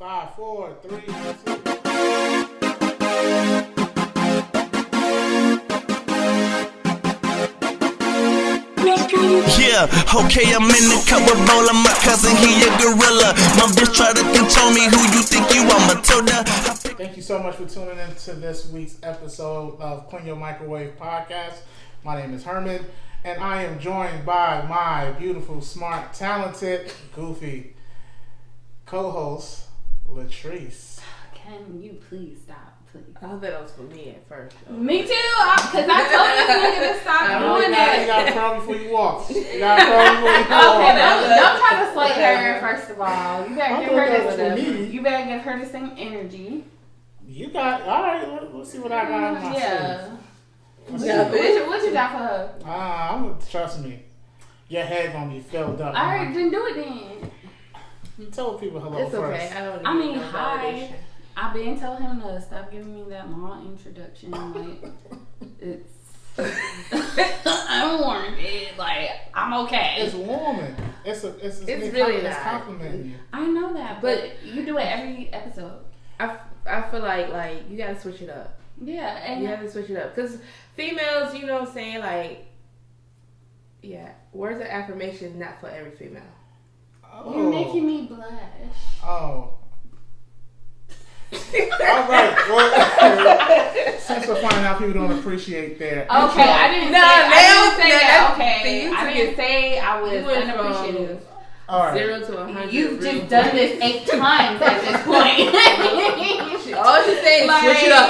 5, 4, 3, 2. Yeah, okay, I'm in the cup with bowl of my cousin, he a gorilla. My bitch try to control me, who you think you are, Matilda? Thank you so much for tuning in to this week's episode of Clean Your Microwave Podcast. My name is Herman, and I am joined by my beautiful, smart, talented, goofy co-host, Latrice. Can you please stop, please? I thought that was for me at first. Me too, because I told this nigga to stop doing You that. got to crawl before you walk. You got to crawl before you walk. Okay, don't try to slay her, first of all. You better I give thought her that was this. for me. You better give her the same energy. You got, all right, let's see what I got on my Yeah. sleeve. What you got for her? Trust me. Your head going to be filled up. All right, then do it then. You tell people hello It's first. okay. I don't. I mean, no hi. validation. I've been telling him to stop giving me that long introduction. Like, it's... I'm warranted. Like, I'm okay. It's warming. It's really it's not. complimenting you. I know that, but you do it every episode. I feel like you gotta switch it up. Yeah, and You have to switch it up because females, you know what I'm saying, like, yeah, words of affirmation is not for every female. you're making me blush. Oh. All right. Well, since we're finding out people don't appreciate their Okay, I didn't say that. Okay, you I took didn't it- say I was you went from unappreciative. All right. 0 to 100. You've real just done quick. this 8 times at this point. All she's saying is switch it up.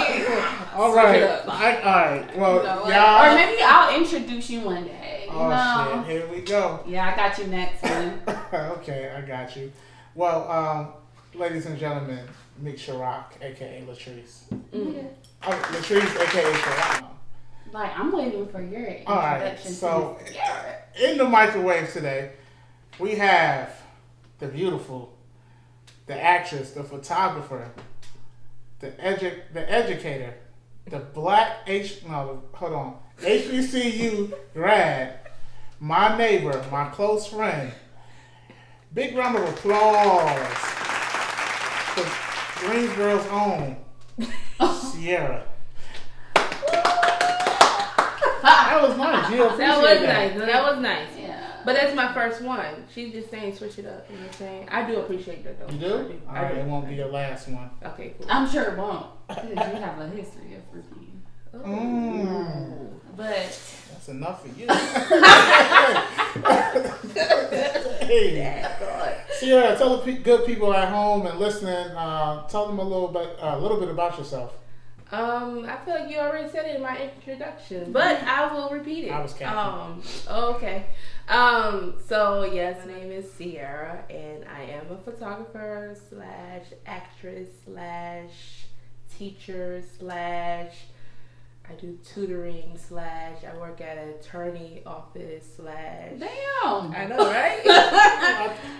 All Switch right. it up. All right. Well, You know, y'all. or maybe I'll introduce you one day. You Oh know? shit! Here we go. Yeah, I got you next one. Okay, I got you. Well, ladies and gentlemen, Mick Chirac, aka Latrice. Yeah. Oh, Latrice, aka Chirac. Like, I'm waiting for your introduction. All right. So, to this. Yeah. in the microwave today, we have the beautiful, the actress, the photographer, the educator, the HBCU grad, my neighbor, my close friend. Big round of applause for Greensboro's own Sierra. That was nice. You appreciate That was nice. No, that was nice. Yeah. But that's my first one. She's just saying switch it up. You know what I'm saying? I do appreciate that though. You do? All right, it won't be your last one. Okay, cool. I'm sure it won't. Because you have a history of repeating. But That's enough for you. Hey. Sierra, tell the good people at home and listening. Tell them a little bit about yourself. I feel like you already said it in my introduction, but I will repeat it. I was counting. Okay. So yes, my name is Sierra, and I am a photographer / actress / teacher / I do tutoring / I work at an attorney office / damn. I know, right?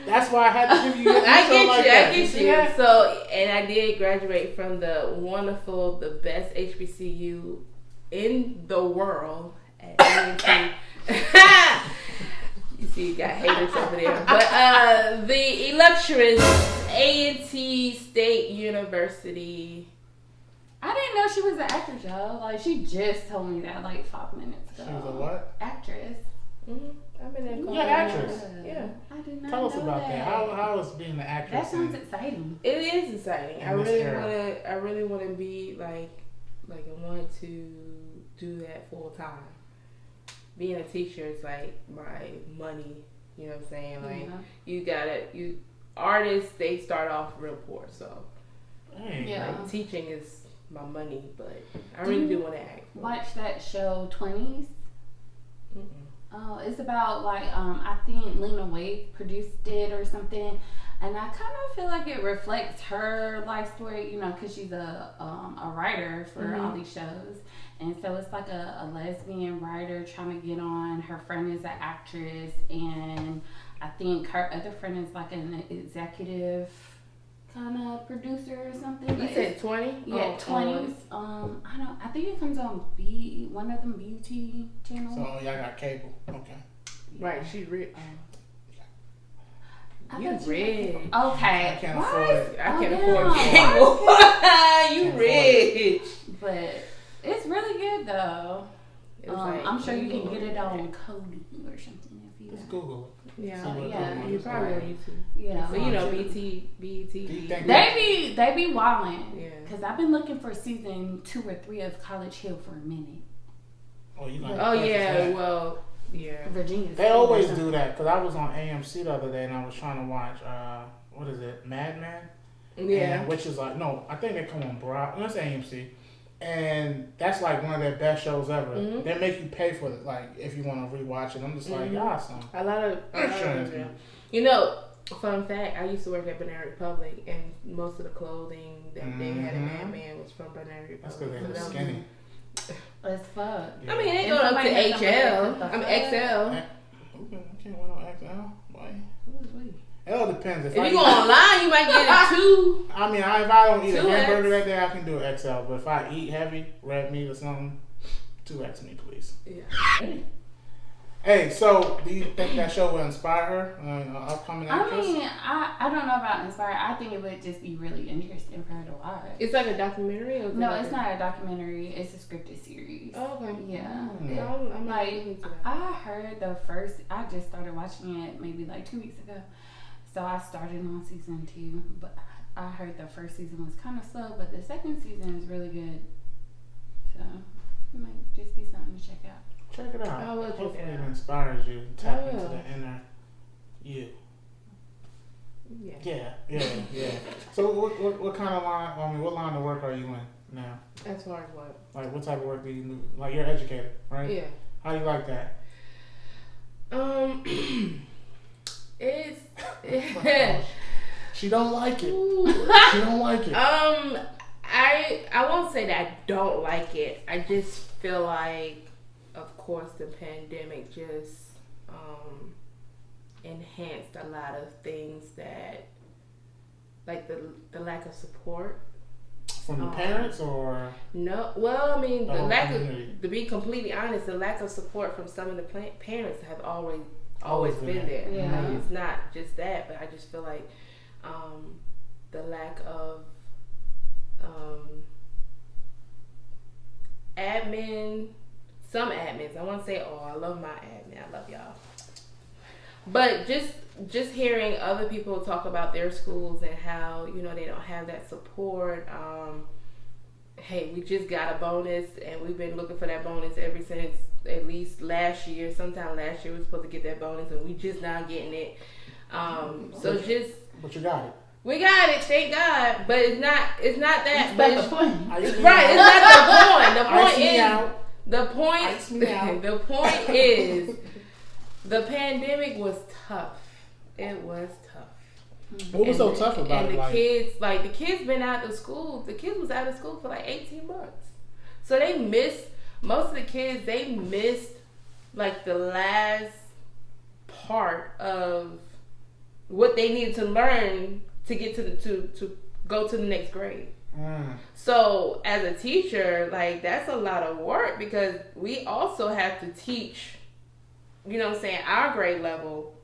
That's why I had to give you an intro I get you. See that? So, and I did graduate from the wonderful, the best HBCU in the world at A&T. You see, you got haters over there. But the illustrious A&T State University. I didn't know she was an actress, y'all. Like, she just told me that like 5 minutes ago. She was a what? Actress. I've been in You're an actress. Yeah. I did not Tell us know about that. How is being an actress? That sounds exciting. It is exciting. In this era. I really want to be like I want to do that full time. Being a teacher is like my money. You know what I'm saying? Like artists, they start off real poor, so Hey. Yeah. like teaching is my money, but I really do want to act. Watch that show 20s. Mm-mm. Oh, it's about like I think Lena Waithe produced it or something, and I kind of feel like it reflects her life story, you know, because she's a writer for all these shows, and so it's like a lesbian writer trying to get on. Her friend is an actress, and I think her other friend is like an executive kind of producer or something. You But said 20? yeah, 20s. I think it comes on one of them beauty channels. So y'all got cable. Okay. Right, she's rich. You bet rich. Okay. I can't What? afford it. I can't damn. afford cable. You Can't rich. But it's really good though. It was like, I'm sure you can get it on Cody or something if you. Just Google it. Yeah, See what yeah, Google you is. probably on YouTube. Yeah. But you know, Do BET. you think They be wildin'. Yeah. Cause I've been looking for season 2 or 3 of College Hill for a minute. Oh, you like? Oh that's yeah, that. well, yeah. Virginia. They always do that because I was on AMC the other day and I was trying to watch what is it, Mad Men? Yeah. And, which is like no, I think they come on Broad. No, it's AMC, and that's like one of their best shows ever. Mhm. They make you pay for it, like if you want to rewatch it. I'm just like, Mhm. awesome. A lot of Insurance, them. man. You know, fun fact, I used to work at Banana Republic, and most of the clothing that they had in Mhm. Mad Men was from Banana Republic. That's because they were So that was- skinny. As fuck. Yeah. I mean, they And go up to somebody has something HL. that I'm could XL. Okay, I can't win on XL. Boy. It all depends. If you go online, you might get it too. I mean, if I don't eat a 2X. hamburger that day, I can do an XL. But if I eat heavy, red meat or something, 2X me, please. Yeah. Hey, so do you think that show will inspire her, upcoming I actress? mean, I don't know about inspire. I think it would just be really interesting for her to watch. It's like a documentary? Or is it No, like it's not a documentary. It's a scripted series. Oh, okay. Yeah. Mm. Yeah, I'm Like, looking into that. I heard the first. I just started watching it maybe like 2 weeks ago, so I started on season 2. But I heard the first season was kind of slow, but the second season is really good. So it might just be something to check out. Check it out. I will check Hopefully it it out. inspires you. Tap I into will. the inner you. Yeah. Yeah. So what kind of line? I mean, what line of work are you in now? As far as what? Like, what type of work do you do? Like, you're an educator, right? Yeah. How do you like that? It's She don't like it. Ooh. She don't like it. I won't say that I don't like it. I just feel like, of course, the pandemic just enhanced a lot of things that, like the lack of support. From the parents or No, well, I mean, the whole lack of, community? to be completely honest, the lack of support from some of the parents have always been there. Yeah. Like, it's not just that, but I just feel like the lack of some admins. I won't say, oh, I love my admin. I love y'all. But just hearing other people talk about their schools and how, you know, they don't have that support. Hey, we just got a bonus and we've been looking for that bonus ever since at least last year. Sometime last year we were supposed to get that bonus and we just not getting it. But you got it. we got it, thank God. But it's not that. But But the point. it's right. It's not the point. The point Ice me is out. the point. Ice me out. The point is the pandemic was tough. It was tough. What was so tough about and it? The kids been out of school. The kids was out of school for like 18 months. So they missed, most of the kids, they missed like the last part of what they needed to learn to get to go to the next grade. So as a teacher, like, that's a lot of work because we also have to teach, you know what I'm saying, our grade level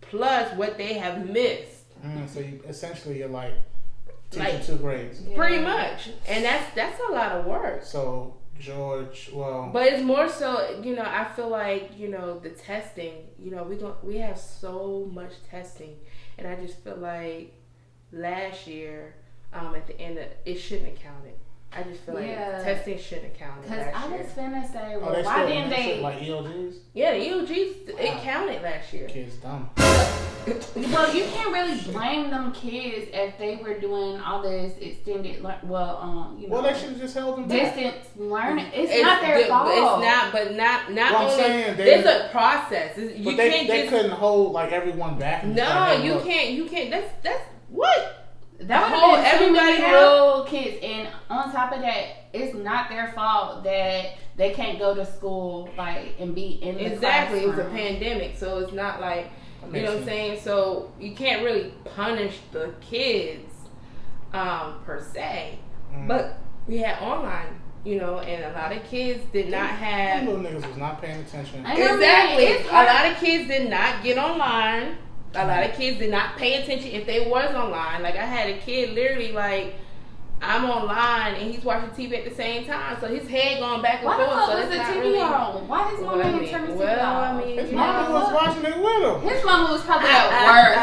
plus what they have missed. So you're like teaching Like, 2 grades. Yeah. Pretty much. And that's a lot of work. So George, well, But it's more so, you know, I feel like, you know, the testing, you know, we have so much testing. And I just feel like last year, at the end of it shouldn't have counted. I just feel like testing shouldn't have counted Because last I year. was finna say, oh, well, they why still didn't they? like ELGs? Yeah, the EOGs, Wow. it counted last year. Kids dumb. Well, you can't really blame them kids if they were doing all this extended, you know, Well, they should have just held them back. distance learning. It's not their fault. It's not, but not Well, I'm only. saying There's a process. You But can't they just. couldn't hold like everyone back. And just No, like, hey, you look. can't. You can't. That's what. That would Hold have been too everybody many out. little kids, and on top of that, it's not their fault that they can't go to school like and be in the Exactly. It was a classroom. pandemic, so it's not like, That you makes know what I'm sense. saying. So you can't really punish the kids, per se. But we had online, you know, and a lot of kids did not Them have. little niggas was not paying attention. I know, Exactly. man, it's A hard. lot of kids did not get online. A lot of kids did not pay attention if they was online. Like I had a kid literally like I'm online and he's watching TV at the same time, so his head going back and Why forth. the fuck So was the not TV really on? Why his mama didn't turn the TV off? His mama was watching it with him. His mama was probably at work.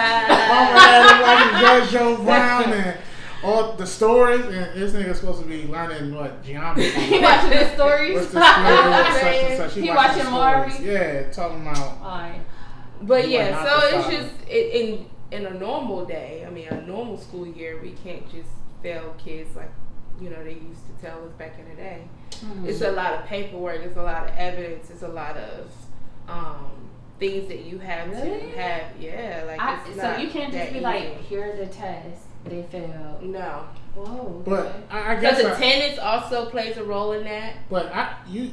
Mama had him watching Judge Joe Brown and all the stories, and this nigga's supposed to be learning what geometry. He watching the stories. What's the story of such and such? He watching Maury. Yeah, talking about. Alright. But You are yeah, not so the it's father. just in a normal day. I mean, a normal school year, we can't just fail kids like they used to tell us back in the day. Mm-hmm. It's a lot of paperwork. It's a lot of evidence. It's a lot of things that you have Really? to have. Yeah, like it's so not you can't just that be easy. like, here are the tests. They failed. No. Whoa. But I guess. Because attendance also plays a role in that. But you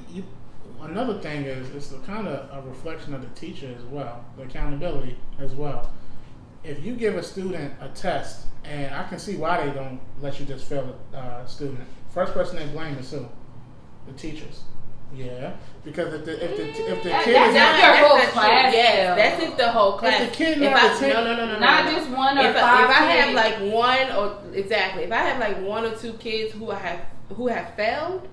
another thing is it's kind of a reflection of the teacher as well, the accountability as well. If you give a student a test, and I can see why they don't let you just fail a student. First person they blame is who? The teachers. Yeah, because if the kid is that's your whole class. Yes, that's if the whole class. If the kid no, Not just one or if five. If I have kids. like if I have like one or two kids who have failed,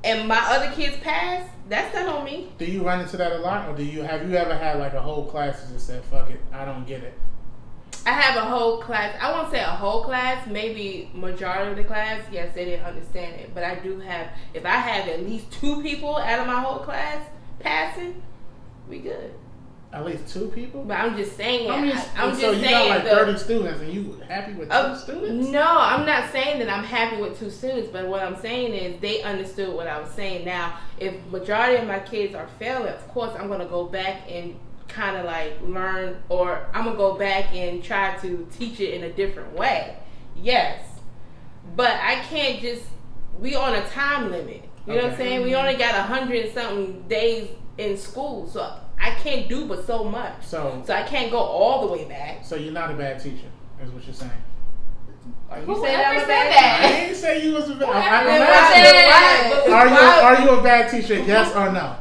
and my other kids pass, that's not on me. Do you run into that a lot, or have you ever had like a whole class that just said, "Fuck it, I don't get it"? I have a whole class. I won't say a whole class. Maybe majority of the class, yes, they didn't understand it. But I do have. If I have at least 2 people out of my whole class passing, we good. At least 2 people. But I'm just saying. I mean, I'm just so you saying. got like 30 students, and you happy with 2 students? No, I'm not saying that I'm happy with 2 students. But what I'm saying is they understood what I was saying. Now, if majority of my kids are failing, of course I'm gonna go back and kind of like learn, or I'm gonna go back and try to teach it in a different way. Yes, but I can't just. We on a time limit. You know what I'm saying? We only got 100 and something days in school, so I can't do but so much. So I can't go all the way back. So you're not a bad teacher, is what you're saying. You say Whoever I'm a said bad? that? I didn't say you was a bad. Whoever I'm said asking, are you a bad teacher? Yes or no?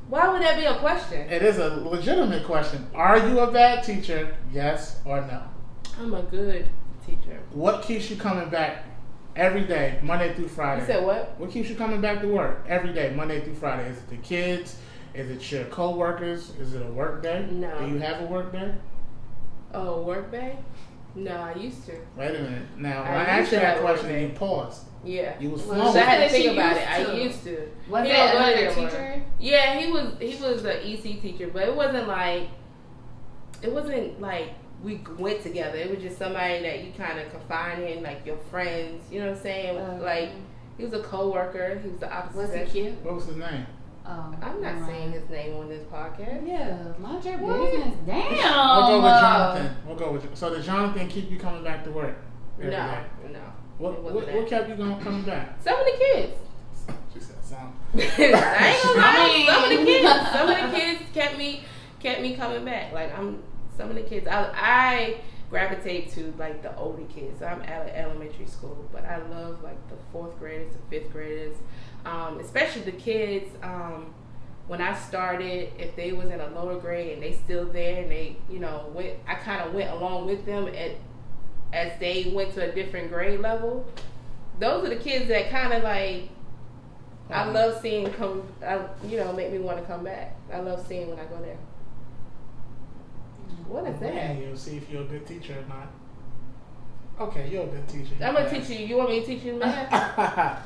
Why would that be a question? It is a legitimate question. Are you a bad teacher? Yes or no? I'm a good teacher. What keeps you coming back every day, Monday through Friday? You said what? What keeps you coming back to work every day, Monday through Friday? Is it the kids? Is it your co-workers? Is it a work day? No. Do you have a work day? Oh, work day? No, I used to. Wait a minute. Now, when I I asked used you to that have a work question, day. you paused. Yeah. You was Well, flowing. So I had to She think about used it. I to. used to. Was He it don't go another there anymore. teacher? Yeah, he was an EC teacher, but it wasn't like we went together. It was just somebody that you kind of confine in, like your friends. You know what I'm saying? Like he was a co-worker. He was the opposite. Was he sex. cute? What was his name? Oh, I'm not never saying mind. his name on this podcast. Yeah, mind your business. Damn. We'll go with Jonathan. So did Jonathan keep you coming back to work? every No, day? no. What kept you coming back? Some of the kids. She said some. I ain't gonna lie. I Some of the mean- kids. Some of the kids kept me coming back. Like some of the kids. I gravitate to like the older kids. I'm at an elementary school, but I love like the 4th graders, the 5th graders, especially the kids. When I started, if they was in a lower grade and they still there and they, I kind of went along with them as they went to a different grade level. Those are the kids that kind of like. I love seeing make me want to come back. I love seeing when I go there. What is that? Yeah, you'll see if you're a good teacher or not. Okay, you're a good teacher. I'm gonna teach you. You want me to teach you math?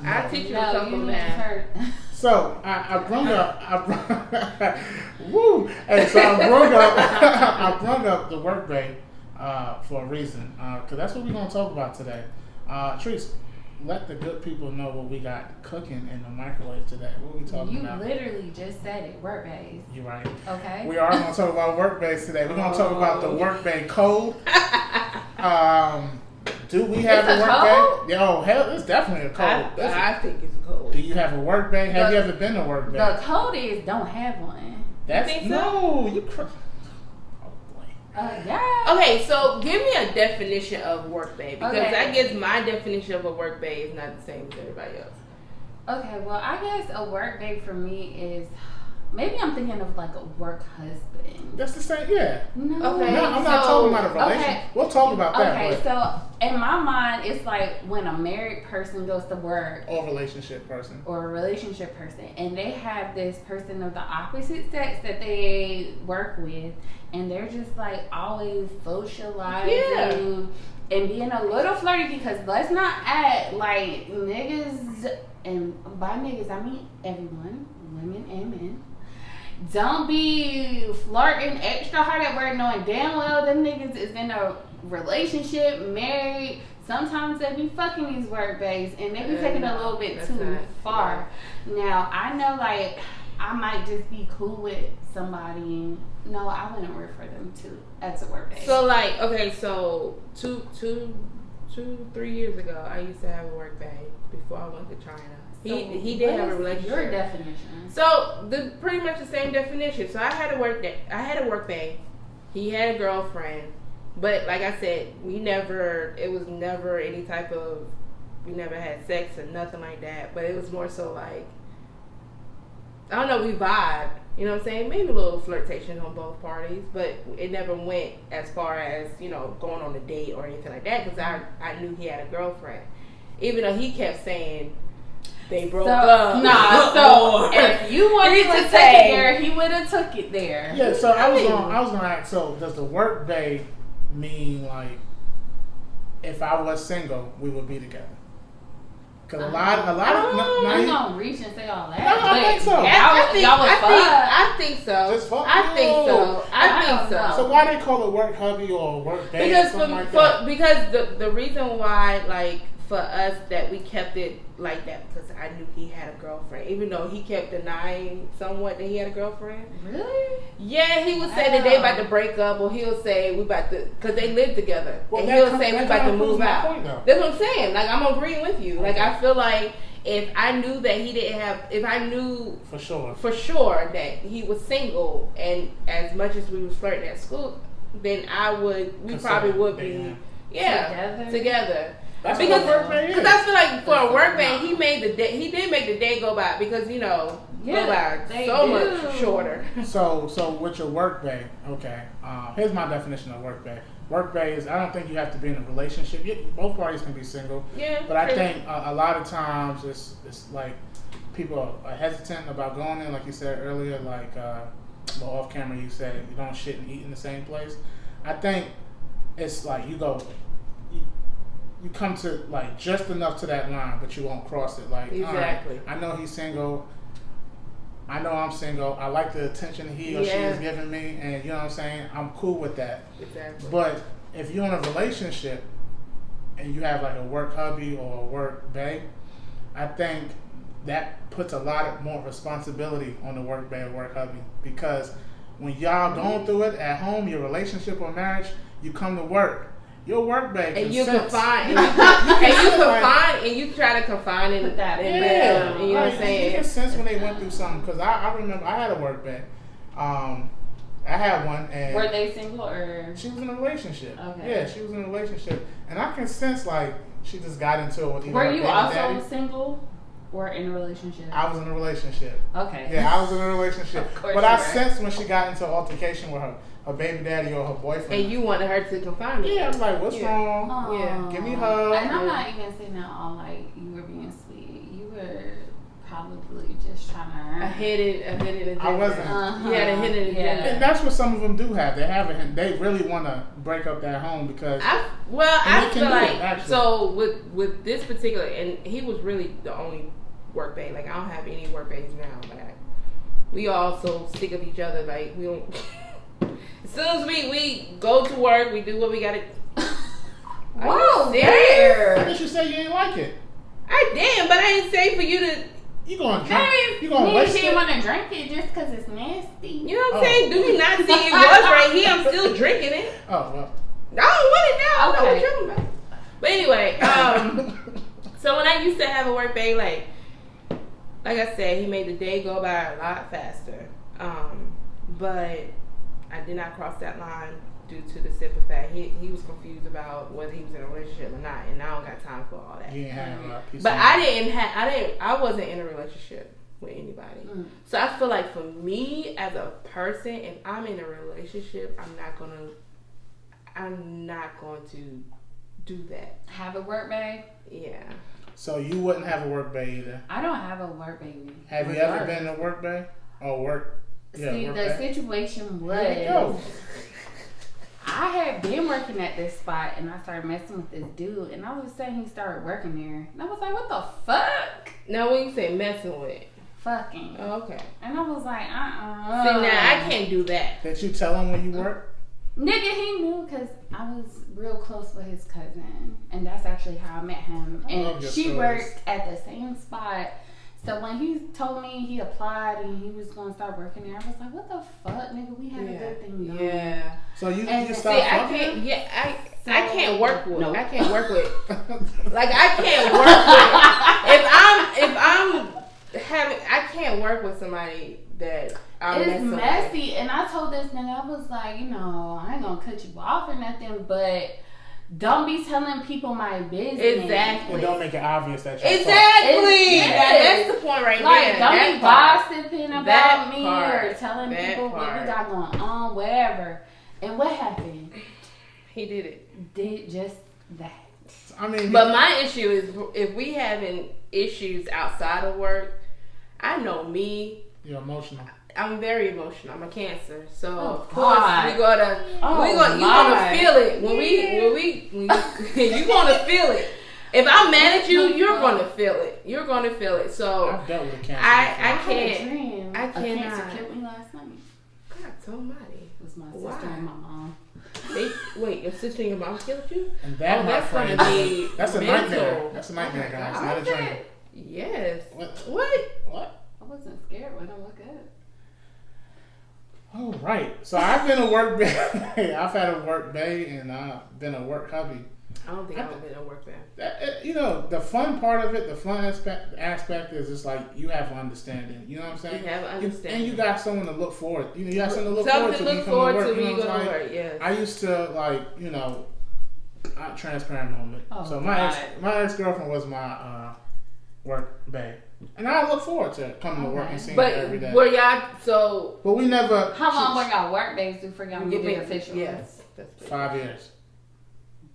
I'll teach you a No, couple you need math. her. So I brung woo. Hey, so I brung up the work day for a reason, because that's what we're gonna talk about today. Treese, let the good people know what we got cooking in the microwave today. What are we talking You about? literally just said it. Work days. You're right. Okay. We are going to talk about work days today. We're going to talk about the work day code. Do we have It's a a work code? day? Oh, hell, it's definitely a code. I think it's cool. Do you have a work day? Have The- you ever been to work day? The code is don't have one. That's think so? no, you. Oh boy. Yeah. Okay, so give me a definition of work day because Okay. I guess my definition of a work day is not the same as everybody else. Okay, well, I guess a work day for me is maybe I'm thinking of like a work husband. That's the same, yeah. No. Okay. No, I'm not talking about a relationship. Okay. We'll talk about that. Okay, But, so in my mind, it's like when a married person goes to work or relationship person. or a relationship person, and they have this person of the opposite sex that they work with, and they're just like always socializing and being a little flirty, because let's not act like niggas, and by niggas I mean everyone, women and men, don't be flirting extra hard at work knowing damn well them niggas is in a relationship, married. Sometimes they be fucking these work babes, and they be taking it a little bit too far. Now, I know, like, I might just be cool with somebody, and no, I wouldn't refer them to as a work babe. So, like, okay, so 3 years ago, I used to have a work babe before I went to China. He did have a relationship. Your definition. So pretty much the same definition. So I had a work babe. He had a girlfriend, but like I said, it was never any type of, we never had sex or nothing like that. But it was more so like, I don't know, we vibed. You know what I'm saying? Maybe a little flirtation on both parties, but it never went as far as, you know, going on a date or anything like that, because I knew he had a girlfriend, even though he kept saying they broke up. Nah, so if you wanted to take it there, he would have took it there. Yeah, so I was gonna ask, so does the work babe mean like if I was single, we would be together? Because a lot of I'm gonna reach and say all that. No, I think so. I think so. Just fuck I think so. So why they call it work hubby or work babe? Because the reason why, like, for us that we kept it like that, because I knew he had a girlfriend, even though he kept denying somewhat that he had a girlfriend. Really? Yeah, he would say that they about to break up, or he'll say we about to, because they live together, and he'll say we about to move out. That's what I'm saying. Like, I'm agreeing with you. Like, I feel like if I knew that he didn't have, if I knew for sure that he was single, and as much as we was flirting at school, then we probably would be together. That's because I feel like for a work man, he did make the day go by, because, you know, go by so much shorter. So with your work babe, okay. Here's my definition of work babe. Work babe is, I don't think you have to be in a relationship. Both parties can be single. Yeah. But I think a lot of times it's like people are hesitant about going in, like you said earlier, like off camera you said you don't shit and eat in the same place. I think it's like you come to like just enough to that line, but you won't cross it. Like, exactly. I know he's single. I know I'm single. I like the attention he or she is giving me, and you know what I'm saying? I'm cool with that. Exactly. But if you're in a relationship and you have like a work hubby or a work babe, I think that puts a lot more responsibility on the work babe, work hubby, because when y'all going through it at home, your relationship or marriage, you come to work. Your work babe and can you sense. confine, and you try to confine in that. You know what I'm saying? You can sense when they went through something. Because I remember I had a work babe. I had one, and were they single or she was in a relationship? Okay. Yeah, she was in a relationship, and I can sense like she just got into it with. Were you also single or in a relationship? I was in a relationship. Okay. Yeah, I was in a relationship, of course. But I sensed when she got into an altercation with her baby daddy or her boyfriend. And you wanted her to confine me. Yeah, I'm like, what's wrong? Aww. Yeah, give me a hug. And I'm not even saying that all like you were being sweet. You were probably just trying to a hidden agenda. I wasn't. You had a hidden agenda. And that's what some of them do have. They have it. They really want to break up that home because. I feel like so with this particular, and he was really the only work babe. Like, I don't have any work babes now. Like, we all so sick of each other. Like, we don't. As soon as we go to work, we do what we gotta. Whoa, there! Why did you say you didn't like it? I did, but I didn't say for you to. You gonna drink? You gonna waste it? She didn't want to drink it just because it's nasty. You know what I'm saying? Do you not see it was right here? I'm still drinking it. Oh well. I don't want it now. Okay. I know what you're talking about. But anyway, so when I used to have a work babe, like I said, he made the day go by a lot faster. But I did not cross that line due to the simple fact he was confused about whether he was in a relationship or not, and I don't got time for all that. You didn't have but I wasn't in a relationship. with anybody. So I feel like for me as a person, if I'm in a relationship, I'm not going to do that. Have a work bag? Yeah. So you wouldn't have a work bay either? I don't have a work baby. Have you ever been in a work bay? Or work? Yeah, See, work the bay? situation There you go. was I had been working at this spot and I started messing with this dude and all of a sudden he started working there. And I was like, what the fuck? Now when you say messing with, Fucking. oh, okay. And I was like, See, now I can't do that. Did you tell him when you work? Nigga, he knew because I was real close with his cousin. And that's actually how I met him. I love And your she stories. worked at the same spot. So when he told me he applied and he was going to start working there, I was like, what the fuck, nigga? We had a good thing going. Yeah. So you And you see, stopped I fucking can't. him? Yeah, So- I can't work with. Nope. I can't work with. Like I can't work with. If I'm having, I can't work with somebody that I'm It's messing with. messy. And I told this nigga, I was like, you know, I ain't going to cut you off or nothing, but don't be telling people my business. Exactly. And don't make it obvious that you're Exactly. Yes. That's the point right Like, there. don't That be part. gossiping about That me part. or telling That people what part. we got going on, whatever. And what happened? He did it. Did just that. I mean, But my issue is if we having issues outside of work, I know me. you're emotional. I'm very emotional. I'm a Cancer, so Oh, of course God. you gonna you gonna feel it when you gonna feel it. If I'm mad at you, you're gonna feel it. You're gonna feel it. So I've dealt with a cancer. I had a can't. dream. I A cancer cannot. killed me last night. God almighty. It was my sister Why? and my mom. Wait, your sister and your mom killed you? And that, Oh, my that's friend, gonna be that's a mental. nightmare. That's a nightmare, Oh my guys. God. Not a dream. Yes. What? What? I wasn't scared when I woke up. Oh, right. So I've been a work bay. I've had a work bay and I've been a work hubby. I don't think I've been at work there. You know, the fun part of it, the fun aspect is just like you have understanding. You know what I'm saying? You have understanding. And you got someone to look forward. You know, you got something to look Something forward to to look forward to when you go to like, work. Yes. I used to like, you know, transparent moment. Oh, so God. my ex girlfriend was my work bae, and I look forward to coming to work and seeing her every day. But were y'all so? But we never. How long were y'all work days before y'all get the official? Yes. That's 5 years.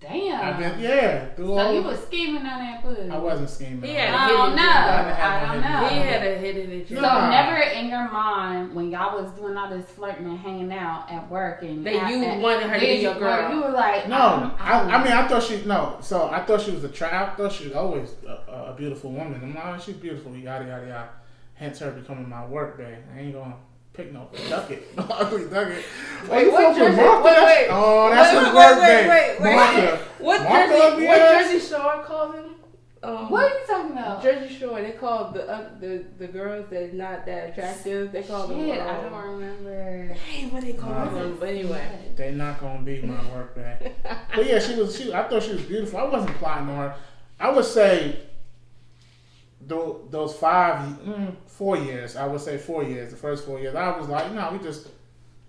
Damn. I've been through So all. you was scheming on that pussy. I wasn't scheming. He had I don't know. I don't know. He had a hidden agenda. So Nah. never in your mind when y'all was doing all this flirting and hanging out at work and That you wanted her to be your girl. You were like, No, I mean I thought she So I thought she was I thought she was always a beautiful woman. I'm like, she's beautiful, yada yada yada. Hence her becoming my work day. I ain't gonna pick no ducket, no ugly ducket. Wait, what jersey? Wait. Oh, that's his work day. Martha. What Martha Jersey? ugly What ass? Jersey Shore calls him? what are you talking about? Jersey Shore. They call the girls that is not that attractive. They call them. Shit, I don't remember. Hey, what they call them? But anyway. They not gonna be my work day. But yeah, she was. I thought she was beautiful. I wasn't plotting on her. I would say those 4 years. I would say 4 years. The first 4 years, I was like, no, we just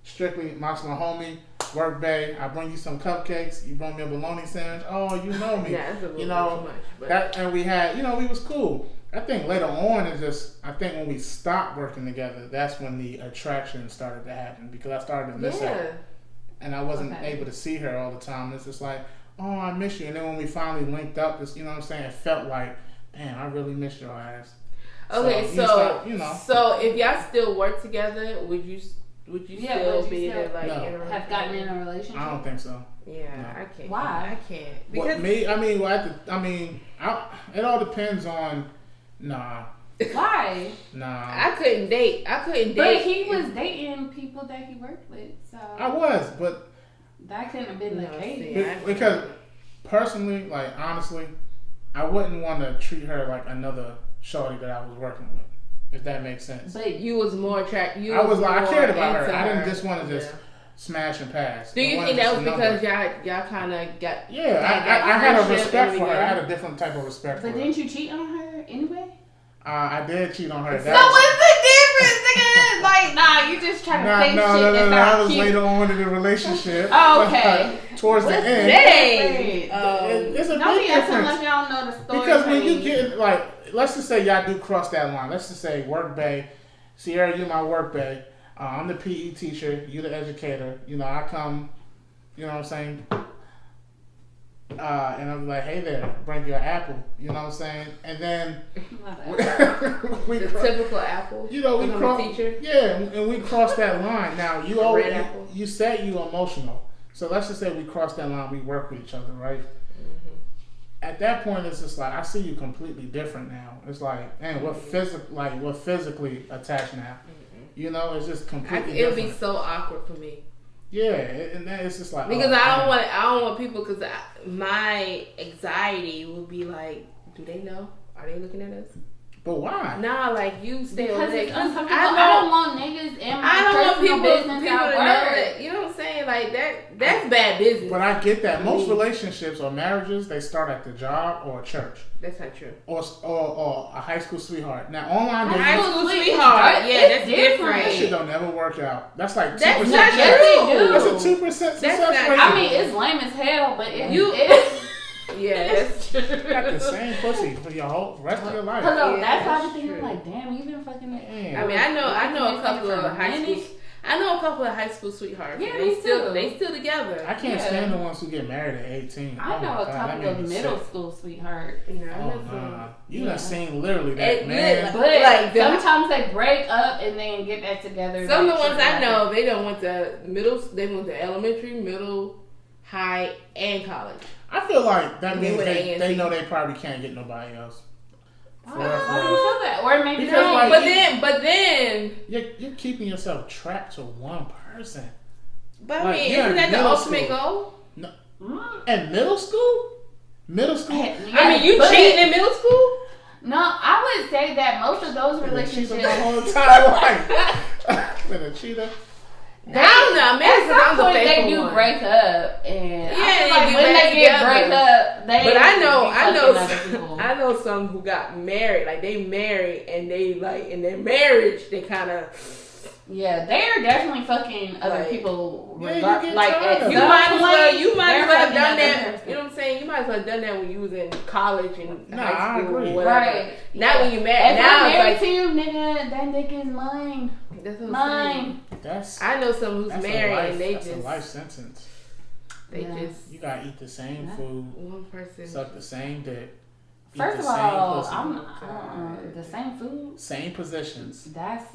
strictly my homie, work bay. I bring you some cupcakes. You bring me a bologna sandwich. Oh, you know me. Yeah, it's a little you know bit too much. But that, and we had, we was cool. I think later on, I think when we stopped working together, that's when the attraction started to happen because I started to miss her, and I wasn't able to see her all the time. It's just like, oh, I miss you. And then when we finally linked up, it's, you know what I'm saying? It felt like, damn, I really missed your ass. okay, you start, so if y'all still work together, would you still be there like No. in a Have gotten in a relationship? I don't think so. Yeah, No. I can't. Why? I can't. What, Because me? I mean, it all depends on. Nah. Why? I couldn't date. But he was dating people that he worked with, so I was, but that couldn't have been the No, case. see, because personally, like honestly, I wouldn't want to treat her like another shorty that I was working with, if that makes sense. But you was more attracted. I cared about her. into I didn't just want to just smash and pass. Do you think that was because y'all kind of got? Yeah, that I had a friendship respect in for the her. I had beginning? a different type of respect But for her. didn't you cheat on her anyway? I did cheat on her. So what's the difference, nigga? Like, nah, you just trying to fake shit that's That not was cute. later on in the relationship. Oh, okay. Towards the end. Dang. It's a Don't big be acting difference. like y'all know the story. Because when honey. you get like, let's just say y'all do cross that line. Let's just say work bay. Sierra, you my work bay. I'm the PE teacher. You the educator. You know, I come. You know what I'm saying? And I'm like, hey there, bring your apple. You know what I'm saying? And then the typical apple. You know, we cross. Teacher. Yeah, and we cross that line. Now you said you emotional. So let's just say we cross that line. We work with each other, right? At that point, it's just like I see you completely different now. It's like, man, we're physically attached now. You know, it's just completely. It would be so awkward for me. Yeah, and then it's just like because I don't want people because my anxiety will be like, do they know? Are they looking at us? But why? Nah, like you stay over there. I don't want niggas in my personal business people to know that. You know what I'm saying? Like that's bad business. But I get that. Most relationships or marriages, they start at the job or a church. That's not true. Or a high school sweetheart. Now online dating. High school sweetheart. Yeah, that's different. That shit don't never work out. That's like 2%. That's not true. That's a 2% success rate. I mean, it's lame as hell, but yeah, that's true. You got the same pussy for your whole rest of your life. Hello, that's why I'm thinking like, damn, you been fucking it. I mean, I know a couple of high school. I know a couple of high school sweethearts. Yeah, they still together. I can't stand the ones who get married at 18. I know a couple of middle school sweethearts. You done seen literally that, man. But like, sometimes they break up and then get back together. Some of the ones I know, they don't went to middle. They went to elementary, middle, high, and college. I feel like that means they know they probably can't get nobody else. I don't feel that. Or maybe because, like, but then you're keeping yourself trapped to one person. But I mean, isn't that the ultimate goal? No. At middle school? Middle school? I mean, you cheating in middle school? No, I would say that most of those relationships the whole time, been a cheater. I don't know. Maybe at some point they do break up, and I feel like when they get break up, they. But I know some who got married. Like they married, and they like in their marriage they kind of. Yeah, they are definitely fucking other people. You might as well have done that. You know what I'm saying? You might as well have done that when you was in college and high school or whatever. Right. Not when you married. If I'm married to you, nigga, that dick is mine. That's what mine. I know someone who's married and that's a life sentence. You gotta eat the same food. One person suck the same dick. First of all, the same food, same positions. That's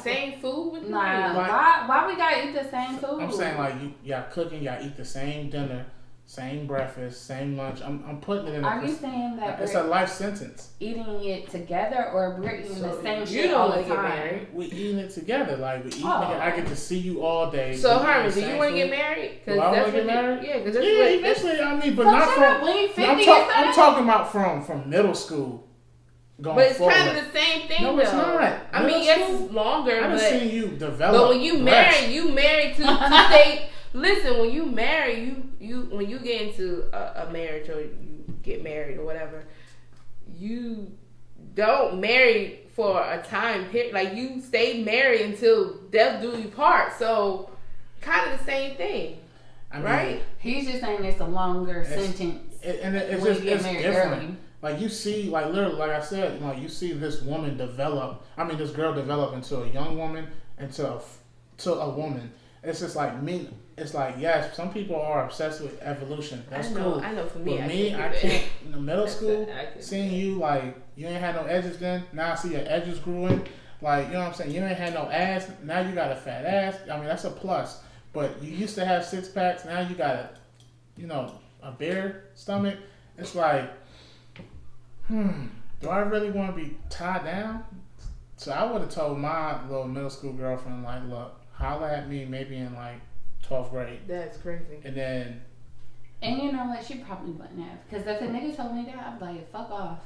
same food. Why we gotta eat the same food? I'm saying like y'all cooking, y'all eat the same dinner, same breakfast, same lunch. I'm putting it in. Are you saying that it's a life sentence? Eating it together, or we're eating the same shit all the time? We eating it together. Like we eating it. I get to see you all day. So Herman, do you want to get married? Do I want to get married? Yeah, because eventually. I mean, but not from. I'm talking about from middle school. But it's kind of the same thing. No, it's not. I mean, yes, it's longer. I've seen you develop. But when you married to stay. Listen, when you marry, when you get into a marriage or you get married or whatever, you don't marry for a time period. Like you stay married until death do you part. So, kind of the same thing, right? He's just saying it's a longer sentence, and it's different. Early. Like you see, like literally, like I said, like you see this woman develop. I mean, this girl develop into a young woman, into a woman. It's just like me. It's like, yes, some people are obsessed with evolution. That's cool. I know for me. But I can't. In the middle school, seeing you like you ain't had no edges then. Now I see your edges growing. Like, you know what I'm saying? You ain't had no ass. Now you got a fat ass. I mean, that's a plus. But you used to have 6 packs. Now you got a bare stomach. It's like, do I really want to be tied down? So I would have told my little middle school girlfriend, like, look, holla at me maybe in like 12th grade. That's crazy. And you know what? She probably wouldn't have. Because if a nigga told me that, I'd be like, fuck off.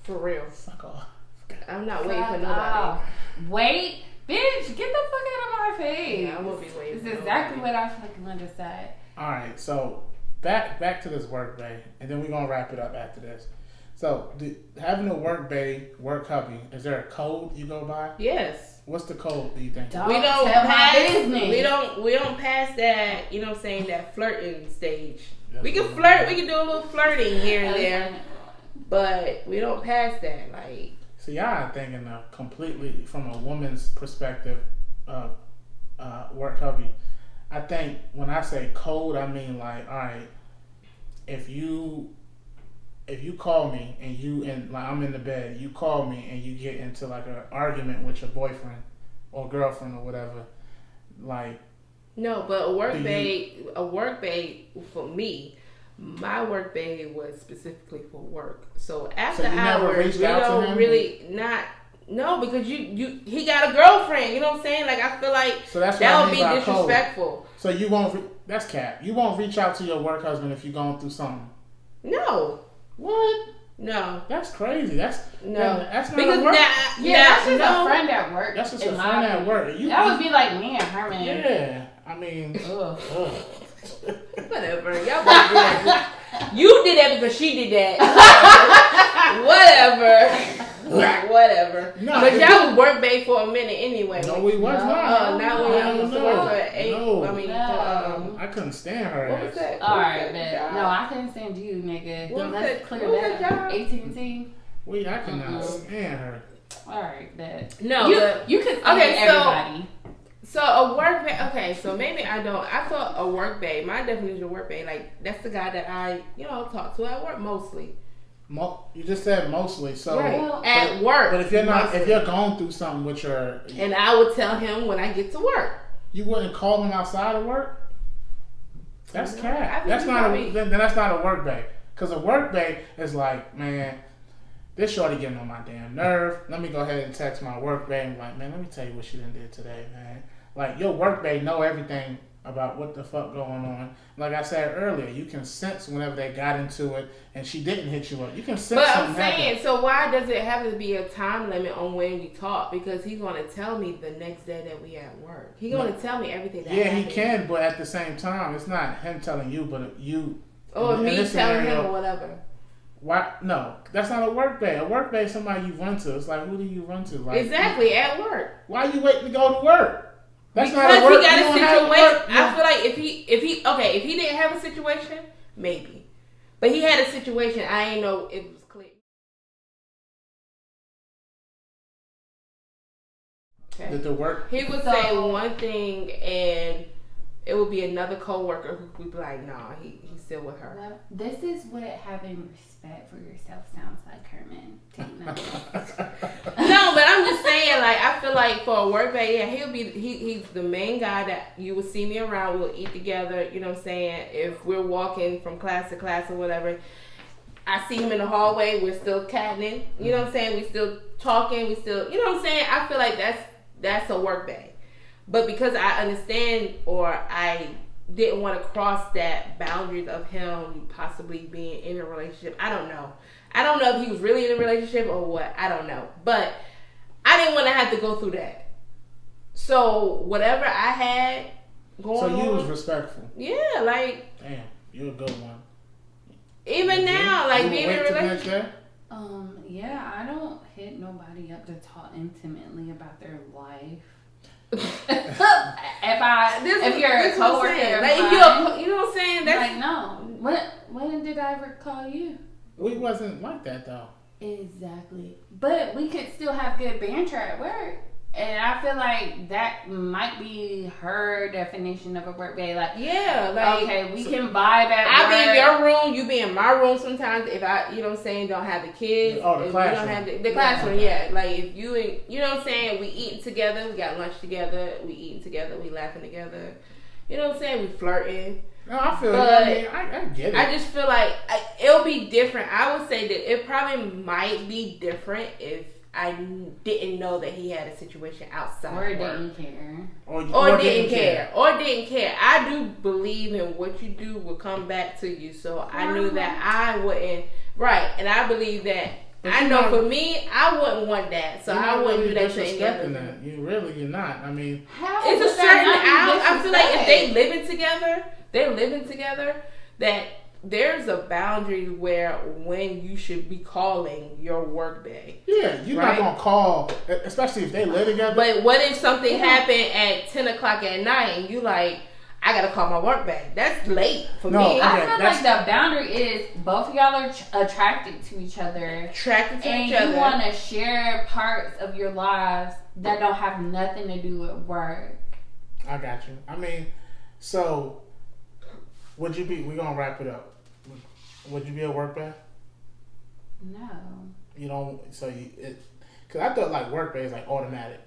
For real. Fuck off. I'm not waiting for nobody. Wait, bitch, get the fuck out of my face. Yeah, I won't be waiting. It's exactly what I fucking want to say. Alright, so back to this work bay, and then we're going to wrap it up after this. So, having a work bay, work hubby, is there a code you go by? Yes. What's the code, do you think? We don't pass that, you know what I'm saying, that flirting stage. Yes, we can flirt, we can do a little flirting here and there. but we don't pass that. Like, see, y'all thinking completely from a woman's perspective, work hubby. I think when I say code, I mean like, all right, if you call me and like I'm in the bed, you call me and you get into like an argument with your boyfriend or girlfriend or whatever, like. No, but a work bae for me, my work bae was specifically for work. So after hours, we don't really not. No, because he got a girlfriend. You know what I'm saying? Like, I feel like so that would be disrespectful. Code. So you won't. That's cap. You won't reach out to your work husband if you're going through something. No. What? No. That's crazy. That's not because a work. That's just a friend at work. That's just a friend at work. That would be like me and Herman. Yeah. I mean, whatever. Y'all both do that. You did that because she did that. Whatever. No, but y'all was work bae for a minute anyway. No, we was not. Not when y'all used to work for 8. No. I mean, I couldn't stand her. What was that? All right, man. No, I couldn't stand you, nigga. Let's clear that. AT&T. I cannot stand her. All right, that. No, you can stand everybody. So a work bae, okay, so maybe I thought a work bae, my definition of work bae, like, that's the guy that I, talk to at work mostly. You just said mostly, so. Right. At work. But if you're going through something with your. And I would tell him when I get to work. You wouldn't call him outside of work? That's cat. That's not a work bae. Because a work bae is like, man, this shorty getting on my damn nerve. Let me go ahead and text my work bae and be like, man, let me tell you what she done did today, man. Like, your work bae know everything about what the fuck going on. Like I said earlier, you can sense whenever they got into it and she didn't hit you up. You can sense something. But I'm saying, so why does it have to be a time limit on when we talk? Because he's going to tell me the next day that we at work. He's going to tell me everything that happened. He can, but at the same time, it's not him telling you, but you. Or me telling him or whatever. Why? No, that's not a work bae. A work bae is somebody you run to. It's like, who do you run to? Like, exactly, at work. Why you waiting to go to work? That's because not a work. He got a situation. I feel like if he didn't have a situation, maybe. But he had a situation. I ain't know if it was clear. Okay. Did the work? He would say one thing and it would be another coworker who would be like, nah, he's still with her. Well, this is what having respect for yourself sounds like, Herman. No, but I'm just saying, like, I feel like for a work bae, he's the main guy that you will see me around. We'll eat together, you know what I'm saying? If we're walking from class to class or whatever, I see him in the hallway, we're still catting, you know what I'm saying? We still talking, we still, you know what I'm saying? I feel like that's a work bae. But because I understand, or I didn't want to cross that boundaries of him possibly being in a relationship. I don't know. I don't know if he was really in a relationship or what. I don't know. But I didn't want to have to go through that. So whatever I had going on. So you was respectful. Yeah, like. Damn, you're a good one. Even now, like being in a relationship. Yeah, I don't hit nobody up to talk intimately about their life. if you're a coworker, like if you're, you know what I'm saying? That's like no. When did I ever call you? We wasn't like that though. Exactly, but we could still have good banter at work, and I feel like that might be her definition of a work bae. Like, yeah, like okay, we can vibe at I work. be in your room, you be in my room. Sometimes if I, you know what I'm saying, don't have the kids, the if classroom. You don't have the classroom, yeah. Like if you and you know what I'm saying, we eating together, we got lunch together, we eating together, we laughing together. You know what I'm saying, we flirting. No, I feel it. I mean, I get it. I just feel like it'll be different. I would say that it probably might be different if I didn't know that he had a situation outside or work. Didn't care. Or didn't care. Or didn't care. I do believe in what you do will come back to you. So I knew that I wouldn't. Right. And I believe that. But I know for me, I wouldn't want that. So I wouldn't do that to any other. That. You're not. I mean. It's a certain. I feel like if they living together, that there's a boundary where when you should be calling your work bae. Yeah, you're not gonna call, especially if they live together. But what if something happened at 10 o'clock at night and you like, I gotta call my work back. That's late for me. I feel like the boundary is both of y'all are attracted to each other. And you want to share parts of your lives that don't have nothing to do with work. I got you. I mean, so would you be? We're gonna wrap it up. Would you be a work bae? No. You don't. So because I thought like work bae is like automatic.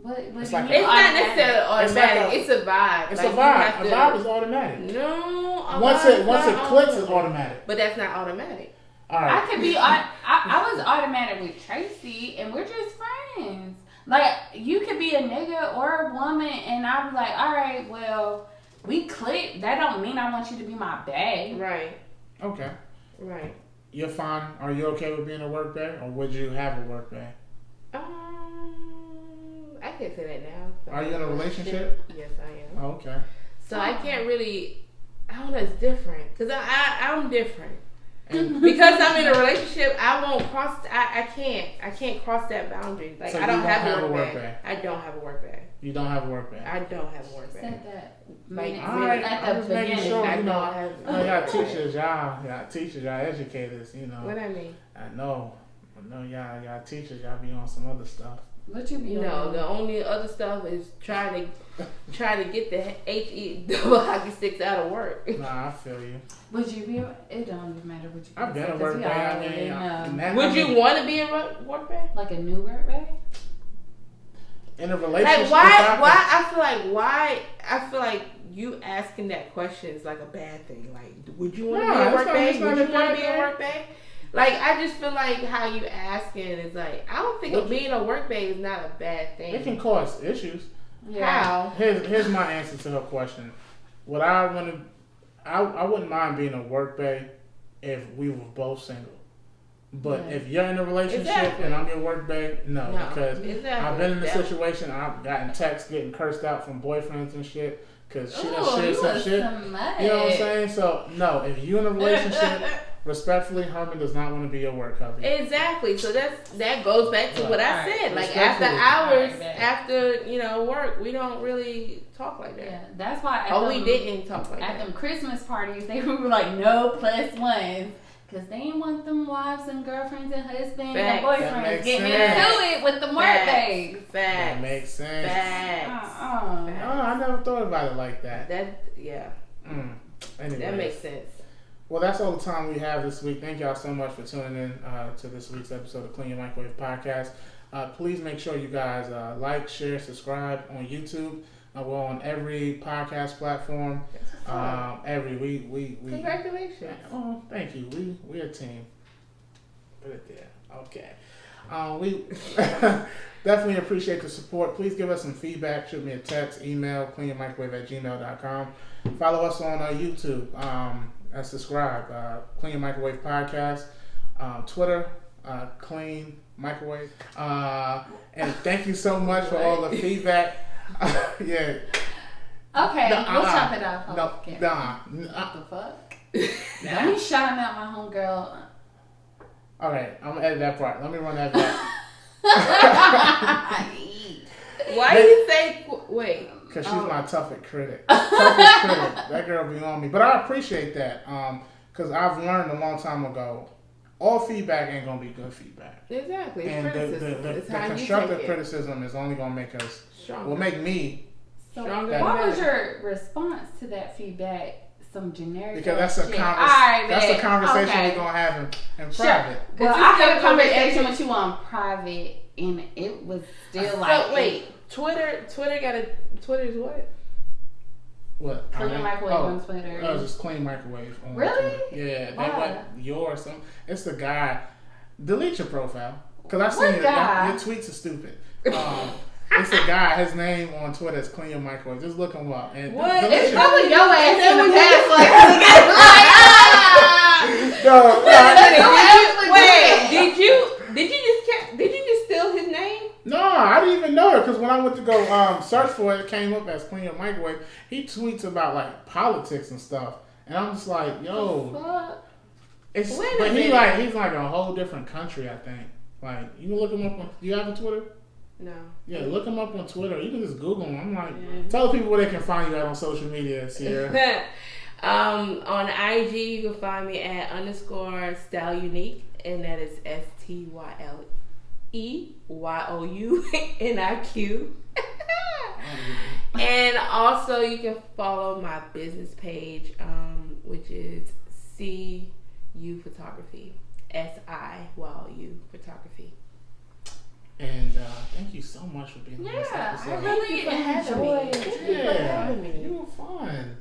It's not necessarily automatic. It's a vibe. It's like a vibe. A vibe is automatic. No. Once it clicks, it's automatic. But that's not automatic. All right. I could be. I was automatic with Tracy, and we're just friends. Like, you could be a nigga or a woman, and I'll be like, all right, well, we click. That don't mean I want you to be my bae. Right. Okay. Right. You're fine. Are you okay with being a work bae, or would you have a work bae? I can't say that now. Are you in a relationship? Yes, I am. Oh, okay. So I can't really. I don't know. It's different because I'm different. And because I'm in a relationship, I won't cross. I can't cross that boundary. Like, so I don't have a work bae. bae. I don't have a work bae. You don't have a work bae. I don't have a work bae. Said that. Like, at the beginning. Sure, I you know, y'all teachers. y'all educators, you know. What I mean? I know y'all teachers, y'all be on some other stuff. What you be No, on? the only other stuff is trying to get the HE double hockey sticks out of work. Nah, I feel you. Would you be? It don't even matter what you. I've been a work bae. Would you want to be a work bae? Like a new work bae? In a relationship? Like I feel like you asking that question is like a bad thing. Like, would you want to be a work bae? Would you want to be a work bae? Like, I just feel like how you asking is like, I don't think being a work bae is not a bad thing. It can cause issues. Yeah. How? Here's my answer to her question. What I wouldn't mind being a work bae if we were both single. But if you're in a relationship and I'm your work bae, no, because I've been in the situation. I've gotten texts getting cursed out from boyfriends and shit because she done shared some shit. You know what I'm saying? So no, if you in a relationship, respectfully, Herman does not want to be your work hubby. Exactly. So that goes back to what I said. Like, after hours, after work, we don't really talk like that. Yeah, that's why. We didn't talk like that. At them Christmas parties, they were like no +1s. Because they didn't want them wives and girlfriends and husbands and boyfriends getting into it with the work baes. That makes sense. Facts. Oh, I never thought about it like that. Anyway. That makes sense. Well, that's all the time we have this week. Thank y'all so much for tuning in to this week's episode of Clean Your Microwave Podcast. Please make sure you guys like, share, subscribe on YouTube. We're on every podcast platform. We Congratulations. Oh, thank you. We a team. Put it there. Okay. We definitely appreciate the support. Please give us some feedback. Shoot me a text, email, cleanyourmicrowave@gmail.com. Follow us on YouTube. And subscribe. Clean Your Microwave Podcast. Twitter, Clean Microwave. And thank you so much for all the feedback. Yeah. Okay, we'll chop it up. What the fuck? Let me shout out my homegirl. Okay, I'm gonna edit that part. Let me run that back. Why do you say wait? Because she's my toughest critic. That girl be on me. But I appreciate that. Because I've learned a long time ago, all feedback ain't gonna be good feedback. Exactly. And the constructive criticism is only gonna make us stronger. Will make me stronger. What was your response to that feedback? Some generic. Because that's a conversation we're gonna have in private. Well, I had a conversation with you on private, and it was still like. Wait, Twitter's what? What? Clean Your Microwave on Twitter. Oh, just Clean Microwave on Twitter. Yeah, that was yours. It's the guy. Delete your profile. Because I seen your tweets are stupid. It's a guy. His name on Twitter is Clean Your Microwave. Just look him up. And what? It's probably your ass in the past. Did you just steal his name? No, I didn't even know it because when I went to go search for it, it came up as Clean Your Microwave. He tweets about like politics and stuff, and I'm just like, yo, he's like a whole different country. I think. Like, you can look him up. Do you have a Twitter? No. Yeah, look him up on Twitter. You can just Google him. I'm like, tell the people where they can find you at on social media, Sierra. On IG, you can find me at _StyleUnique, and that is StyleYouniq. And also, you can follow my business page, which is CU Photography. SIYU Photography. And thank you so much for being on this episode. I really enjoyed Yeah, you were fun.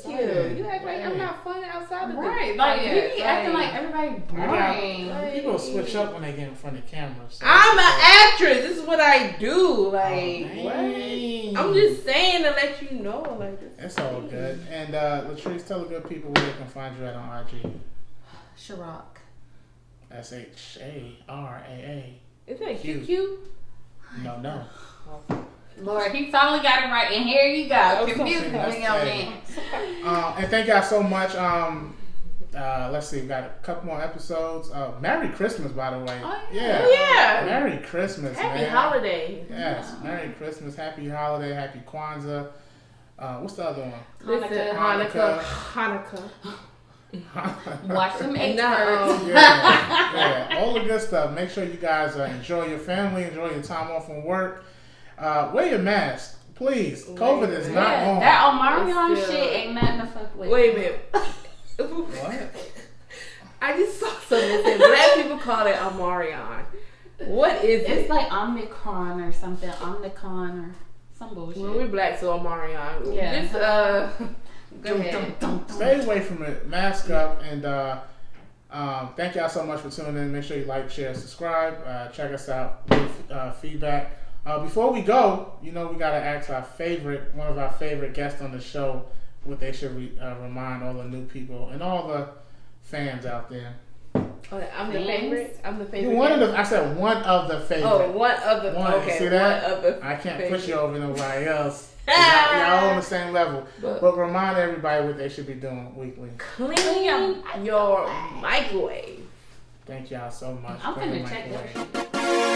Thank you. You act like I'm not fun outside of right. the Like you be acting like everybody boring. People switch up when they get in front of camera. So I'm an actress. This is what I do. Like, what? dang. I'm just saying to let you know. Like, It's all good. And Latrice, tell the good people where they can find you at on IG. Sharrock. SHARAA. Is that Q. QQ? No. Lord, he finally got it right, and here you go. Okay, Confusing that's me on okay. that. And thank y'all so much. Let's see, we got a couple more episodes. Merry Christmas, by the way. Oh, Yeah. yeah. Merry Christmas, Happy man. holiday. Yes, Merry Christmas, Happy Holiday, Happy Kwanzaa. What's the other one? Hanukkah. Watch some And experts. Yeah, all the good stuff. Make sure you guys enjoy your family, enjoy your time off from work. Wear your mask, please. COVID is not on. That Omarion It's still- shit ain't nothing to fuck with. Wait a minute. What? I just saw something that said black people call it Omarion. What is it? It's like Omicron or something. Omnicon or some bullshit. Well, we black, so Omarion. Yeah. Just, Go ahead. Stay away from it. Mask up. And thank y'all so much for tuning in. Make sure you like, share, subscribe. Check us out. Leave feedback. Before we go, we got to ask one of our favorite guests on the show what they should remind all the new people and all the fans out there. I'm the favorite. I'm the favorite. I said one of the favorite. Oh, one of the. One. Okay, See that? one of the. I can't favorite. push you over nobody else. Y'all on the same level. But remind everybody what they should be doing weekly. Clean your microwave. Thank y'all so much. I'm Clean finna your check microwave. that shit.